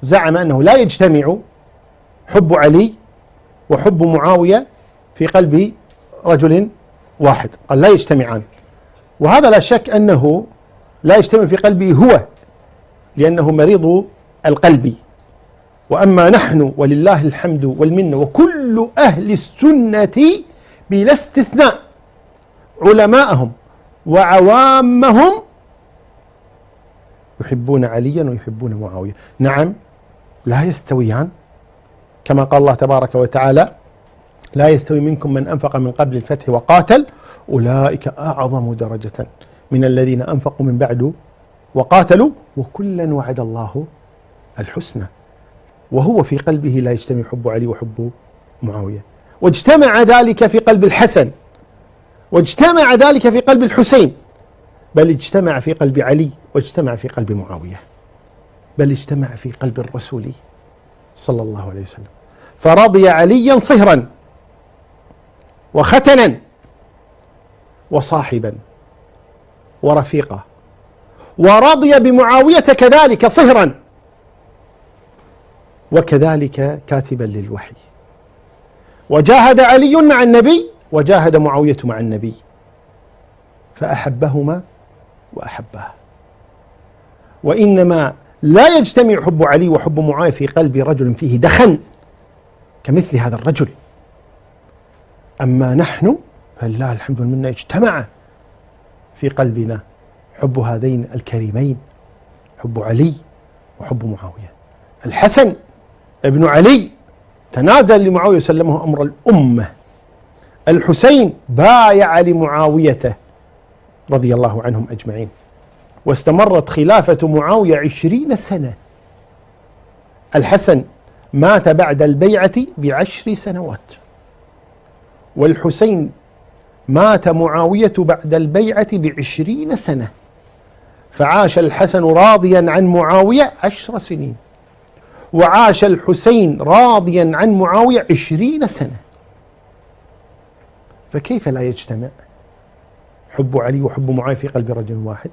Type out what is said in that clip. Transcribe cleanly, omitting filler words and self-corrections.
زعم أنه لا يجتمع حب علي وحب معاوية في قلب رجل واحد، قال لا يجتمعان، وهذا لا شك أنه لا يجتمع في قلبه هو، لأنه مريض القلب. وأما نحن ولله الحمد والمنة وكل أهل السنة بلا استثناء، علماءهم وعوامهم يحبون عليا ويحبون معاوية. نعم لا يستويان، كما قال الله تبارك وتعالى: لا يستوي منكم من أنفق من قبل الفتح وقاتل أولئك أعظم درجة من الذين أنفقوا من بعد وقاتلوا وكلا وعد الله الحسنى. وهو في قلبه لا يجتمع حب علي وحب معاوية، واجتمع ذلك في قلب الحسن، واجتمع ذلك في قلب الحسين، بل اجتمع في قلب علي واجتمع في قلب معاوية، بل اجتمع في قلب الرسول صلى الله عليه وسلم، فرضي عليا صهرا وختنا وصاحبا ورفيقا، ورضي بمعاوية كذلك صهرا وكذلك كاتبا للوحي، وجاهد علي مع النبي وجاهد معاوية مع النبي، فأحبهما وأحباه. وإنما لا يجتمع حب علي وحب معاوية في قلب رجل فيه دخن كمثل هذا الرجل. أما نحن فلله الحمد والمنة اجتمع في قلبنا حب هذين الكريمين، حب علي وحب معاوية. الحسن ابن علي تنازل لمعاوية وسلمه أمر الأمة، الحسين بايع لمعاوية رضي الله عنهم أجمعين، واستمرت خلافة معاوية 20 سنة. الحسن مات بعد البيعة ب10 سنوات، والحسين مات معاوية بعد البيعة ب20 سنة، فعاش الحسن راضيا عن معاوية 10 سنين، وعاش الحسين راضيا عن معاوية 20 سنة. فكيف لا يجتمع حب علي وحب معاوية في قلب رجل واحد؟